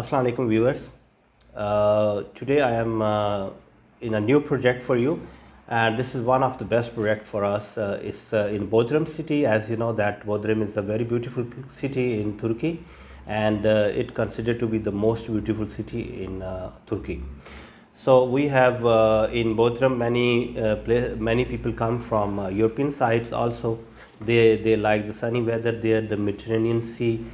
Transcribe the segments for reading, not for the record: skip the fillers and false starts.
Assalamu alaikum viewers. Today I am in a new project for you, and this is one of the best project for us. It's in Bodrum city. As you know that Bodrum is a very beautiful city in Turkey, and it considered to be the most beautiful city in Turkey. So we have in Bodrum many people come from European sides also. They like the sunny weather there, the Mediterranean Sea,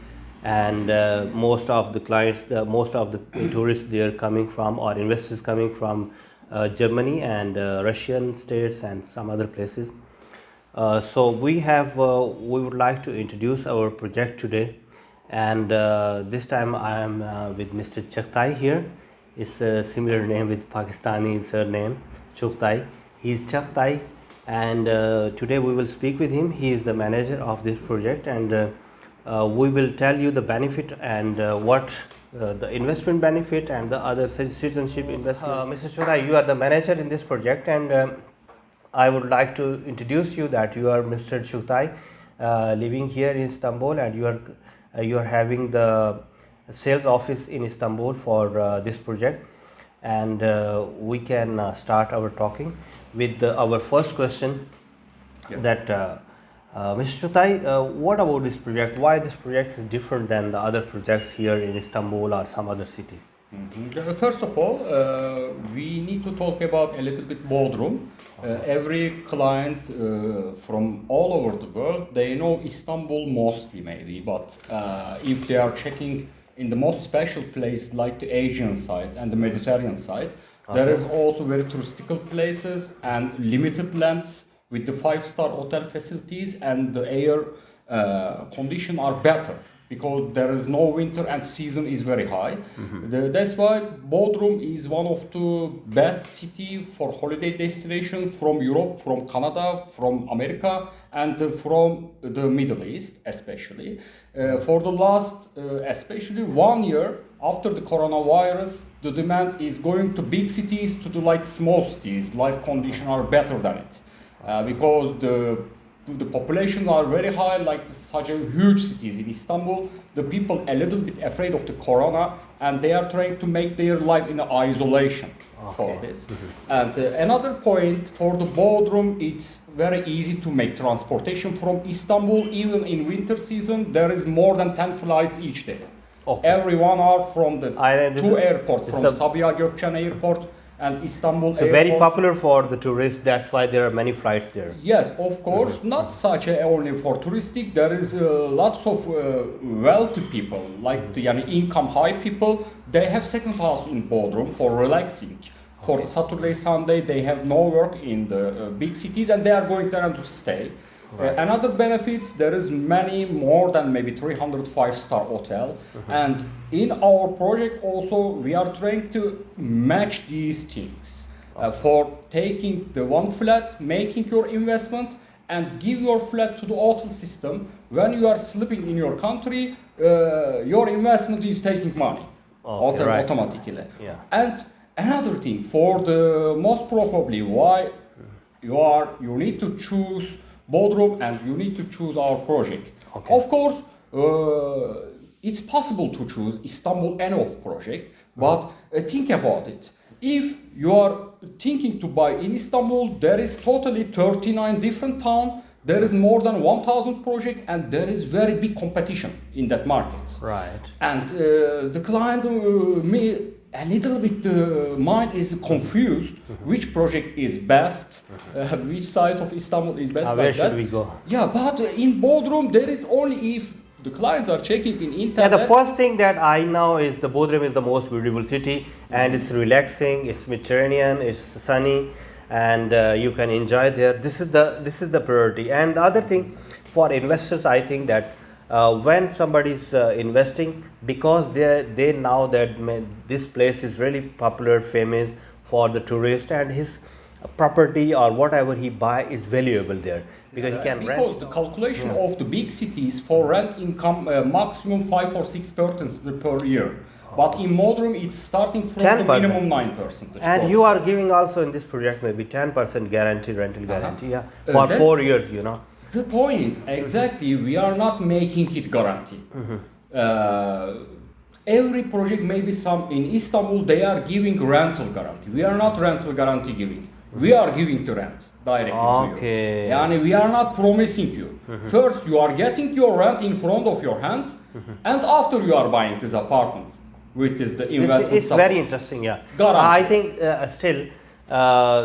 and most of the clients, most of the tourists they are coming from, or investors coming from Germany and Russian states and some other places. So we would like to introduce our project today, and this time I am with Mr. Chughtai here. It's a similar name with Pakistani surname, Chughtai. He is Chughtai, and today we will speak with him. He is the manager of this project, and we will tell you the benefit and what the investment benefit and the other citizenship investment. Mr. Chughtai, you are the manager in this project, and I would like to introduce you that you are Mr. Chughtai, living here in Istanbul, and you are having the sales office in Istanbul for this project, and we can start our talking with our first question. Yeah. That Mr. Chughtai, what about this project? Why this project is different than the other projects here in Istanbul or some other city? First of all, we need to talk about a little bit Bodrum. Every client from all over the world, they know Istanbul mostly maybe, but if they are checking in the most special place like the Asian side and the Mediterranean side, there is also very touristical places and limited lands with the 5-star hotel facilities, and the air condition are better because there is no winter and season is very high. That's why Bodrum is one of the best city for holiday destination from Europe, from Canada, from America, and from the Middle East especially. For the last especially 1 year after the coronavirus, the demand is going to big cities to do like small cities. Life conditions are better than it. Because the populations are very high, like such a huge cities in Istanbul, the people a little bit afraid of the corona, and they are trying to make their life in isolation for this. And another point for the Bodrum, it's very easy to make transportation from Istanbul. Even in winter season, there is more than 10 flights each day. Every 1 hour from the two airports, from Sabiha Gökçen Airport and Istanbul Airport. Very popular for the tourists, that's why there are many flights there. Yes, of course, not such only for touristic. There is lots of wealthy people, like the income high people. They have second house in Bodrum for relaxing. For Saturday, Sunday, they have no work in the big cities, and they are going there to stay. Another benefits, there is many more than maybe 300 5-star hotel, and in our project also we are trying to match these things for taking the one flat, making your investment, and give your flat to the hotel system. When you are sleeping in your country, your investment is taking money automatically. Yeah. And another thing, for the most probably why you need to choose Bodrum and you need to choose our project. Of course, it's possible to choose Istanbul Enough project, but think about it. If you are thinking to buy in Istanbul, there is totally 39 different towns, there is more than 1,000 projects, and there is very big competition in that market. Right. And the client, a little bit mind is confused which project is best, which side of Istanbul is best. Where should we go? Yeah, but in Bodrum there is only if the clients are checking in internet. Yeah, the first thing that I know is the Bodrum is the most beautiful city, and it's relaxing, it's Mediterranean, it's sunny, and you can enjoy there. This is the priority. And the other thing for investors, I think that when somebody is investing, because they know that this place is really popular, famous for the tourist, and his property or whatever he buy is valuable there because he can rent. Because the calculation of the big cities for rent income maximum 5 or 6% per year. But in Bodrum it's starting from the minimum 9%. And you are giving also in this project maybe 10% guarantee, rental guarantee, for 4 years, you know. The point, exactly, we are not making it guarantee. every project, maybe some in Istanbul, they are giving rental guarantee. We are not rental guarantee giving. We are giving the rent directly to you. Yani we are not promising you. First, you are getting your rent in front of your hand, and after you are buying this apartment with this the investment. It's very interesting, yeah. Guarantee. I think still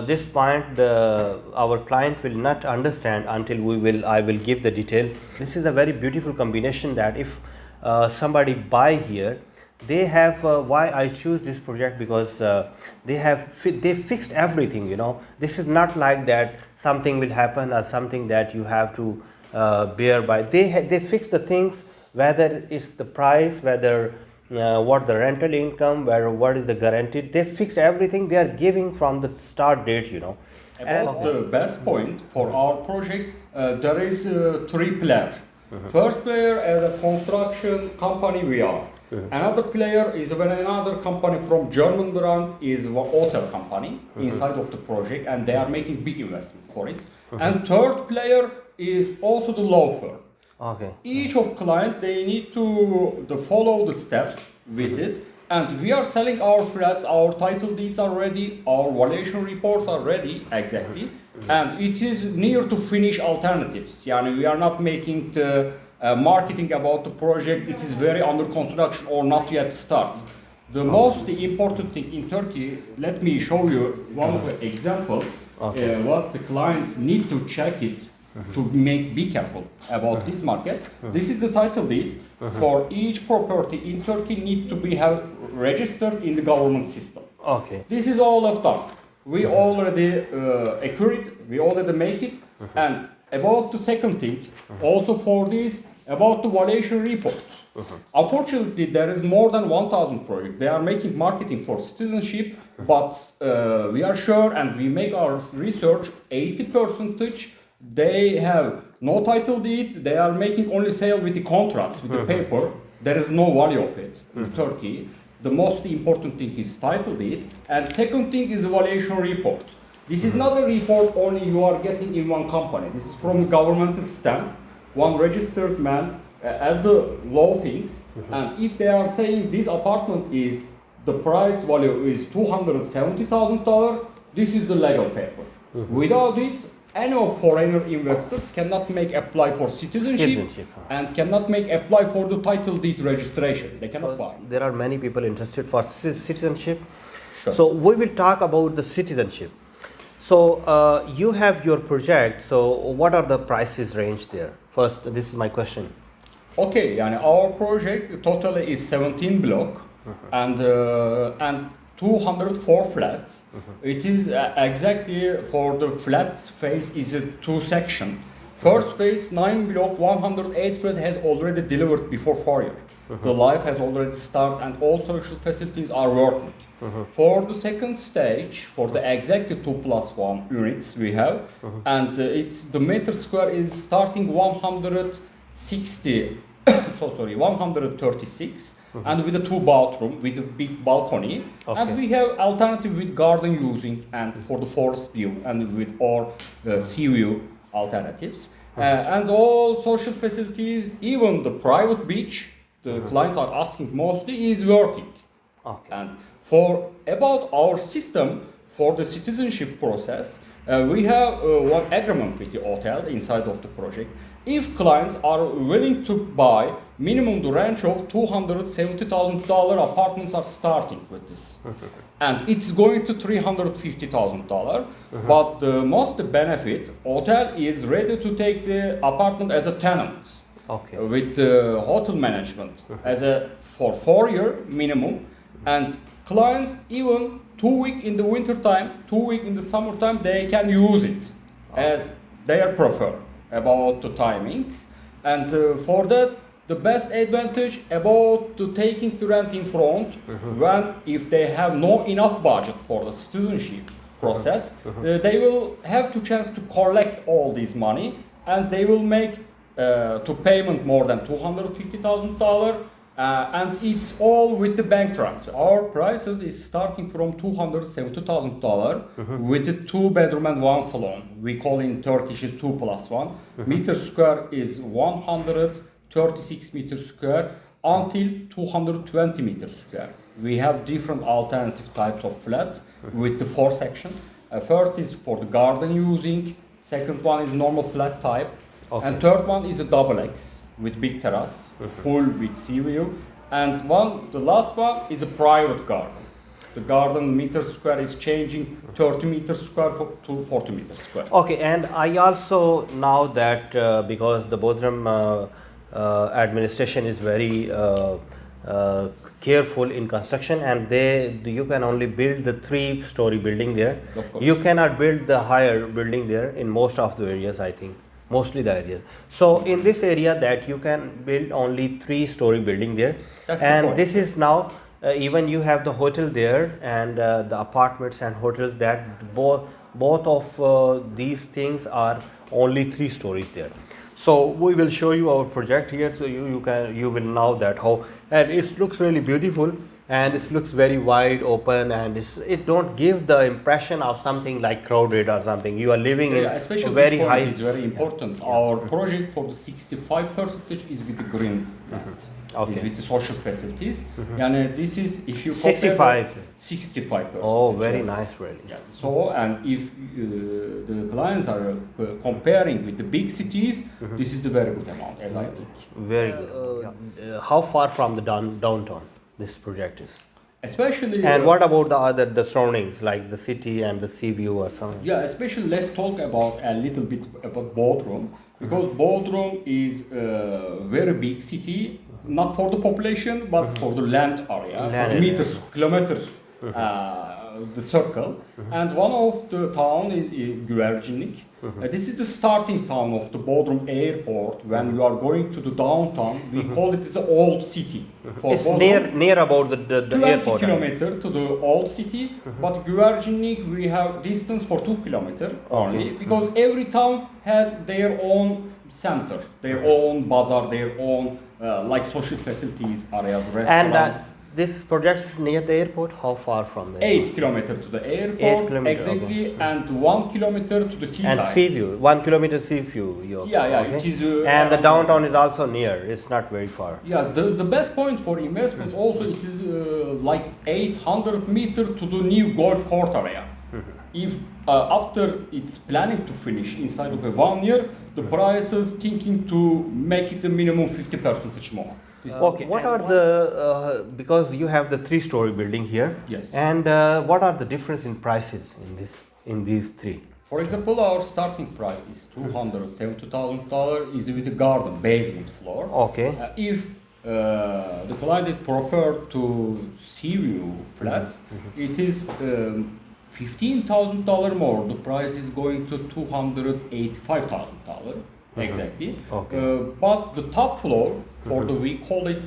this point our client will not understand until I will give the detail. This is a very beautiful combination that if somebody buy here, they have why I choose this project, because they fixed everything, you know. This is not like that something will happen or something that you have to bear by. They fix the things, whether it's the price, whether what the rental income, what is the guaranteed. They fix everything. They are giving from the start date, you know. About the best point for our project, there is three players. First player as a construction company we are. Another player is when another company from German brand is a hotel company inside of the project, and they are making big investment for it. And third player is also the law firm. Okay. Each of client, they need to follow the steps with it, and we are selling our flats, our title deeds are ready, our valuation reports are ready exactly, and it is near to finish alternatives. Yani we are not making the marketing about the project, it is very under construction or not yet start. The most important thing in Turkey, let me show you one of the example, what the clients need to check it to be careful about this market. This is the title deed for each property in Turkey need to be registered in the government system. Okay. This is all of done. We already accurate, we already make it. And about the second thing, also for this, about the valuation report. Unfortunately, there is more than 1,000 projects. They are making marketing for citizenship, but we are sure and we make our research, 80% they have no title deed, they are making only sale with the contracts, with the paper. There is no value of it in Turkey. The most important thing is title deed, and second thing is valuation report. This is not a report only you are getting in one company. This is from governmental stamp, one registered man as the law thinks, and if they are saying this apartment is, the price value is $270,000, this is the legal paper. Without it, any of foreigner investors cannot apply for citizenship and cannot apply for the title deed registration. They cannot buy. There are many people interested for citizenship. Sure. So we will talk about the citizenship. So you have your project. So what are the prices range there? First, this is my question. Okay, yani our project totally is 17 block and 204 flats. It is exactly for the flat phase is a two section. First phase 9 block 108 flat has already delivered before 4 years. The life has already started and all social facilities are working. For the second stage, for the exactly 2+1 units we have, and it's the meter square is starting 160, 136. And with a 2 bathroom with a big balcony, and we have alternative with garden using and for the forest view and with all sea view alternatives, and all social facilities, even the private beach the clients are asking mostly is working. And for about our system for the citizenship process, we have one agreement with the hotel inside of the project. If clients are willing to buy, minimum the range of $270,000 apartments are starting with this. And it's going to $350,000. But the most benefit, hotel is ready to take the apartment as a tenant. With the hotel management as for 4-year minimum. And clients even 2 weeks in the winter time, 2 weeks in the summertime, they can use it as they prefer about the timings. And for that, the best advantage about taking the rent in front, when if they have no enough budget for the citizenship process, they will have the chance to collect all this money, and they will make to payment more than $250,000. And it's all with the bank transfer. Our prices is starting from $270,000 with a 2-bedroom and 1 salon. We call in Turkish is 2+1. Meter square is 136 meters square. until 220 meters square. We have different alternative types of flats with the four section. First is for the garden using, second one is normal flat type, and third one is a double X with big terrace, full with sea view, and the last one is a private garden. The garden meter square is changing 30 meters square to 40 meters square. Okay, and I also know that because the Bodrum administration is very careful in construction, and you can only build the 3-story building there. Of course. You cannot build the higher building there in most of the areas, I think. Mostly the areas. So in this area that you can build only 3-story building there. That's the And point. this is now even you have the hotel there and the apartments and hotels that both of these things are only 3 stories there. So we will show you our project here, so you will know that how, and it looks really beautiful, and it looks very wide open, and it don't give the impression of something like crowded or something. You are living in especially a very this high. point is very important. Our project for the 65% is with the green land. Okay. Is with the social facilities. And this is if you compare 65%. Oh, very yes. nice, really. Yes. So, and if the clients are comparing with the big cities, this is the very good amount, as I think. Very good. How far from the downtown this project is? Especially. And what about the surroundings, like the city and the sea view or something? Yeah, especially let's talk about a little bit about Bodrum, because Bodrum is a very big city, not for the population, but for the land area, Land area. meters, kilometers, the circle. And one of the town is Güvercinlik. This is the starting town of the Bodrum airport. When you are going to the downtown, we call it the old city. For It's Bodrum. near about the 20 airport. kilometer to the old city, but Güvercinlik we have distance for 2 kilometer only, because every town has their own center, their own bazaar, their own like social facilities, areas, And restaurants. this project is near the airport. How far from there? 8 kilometer to the 8 airport, kilometer, exactly, and 1 kilometer to the seaside. And sea view, 1 kilometer sea view. Yeah, it is. And the downtown is also near. It's not very far. Yes, the best point for investment also it is like 800 meter to the new golf court area. If after it's planning to finish inside of a 1 year, the price is thinking to make it a minimum 50% more. Okay. What are the because you have the 3-story building here? Yes. And what are the difference in prices in these 3? For example, our starting price is $270,000 is with the garden basement floor. Okay. If the client prefer to sea view flats, it is $15,000 more. The price is going to $285,000 exactly. Okay. But the top floor for the we call it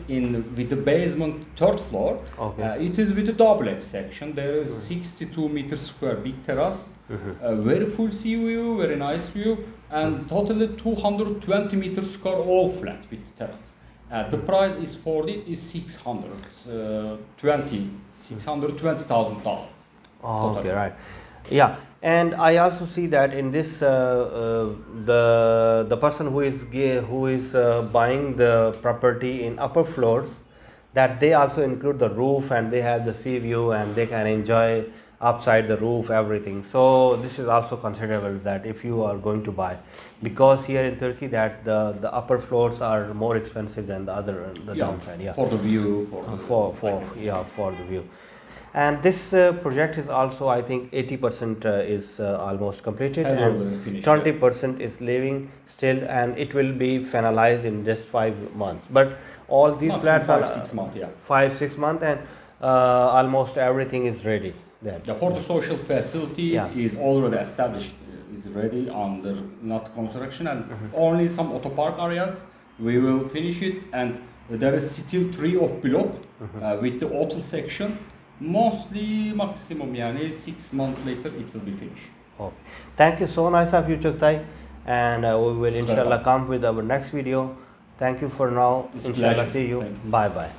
with the basement 3rd floor. Okay. It is with the double X section. There is 62 meters square big terrace, very full sea view, very nice view, and totally 220 meters square all flat with terrace. The price is for it is $620,000. Oh, okay, right. Yeah, and I also see that in this the person who is buying the property in upper floors, that they also include the roof and they have the sea view and they can enjoy upside the roof everything. So this is also considerable that if you are going to buy, because here in Turkey that the upper floors are more expensive than the downside. Yeah. For the view. For the view. And this project is also, I think, 80% is almost completed, and finished, 20% is living still, and it will be finalized in just 5 months. But all these flats are 6 months, yeah. 5-6 months, and almost everything is ready. Then. Yeah, for the social facilities Yeah. is already established, is ready under not construction, and only some auto park areas we will finish it, and there is still 3 of block with the auto section. Mostly maximum, yani 6 months later it will be finished. Okay. Thank you so nice of you, Chugtai, and we will inshallah come with our next video. Thank you for now. It's Inshallah, pleasure. see you. Thank you. Bye bye.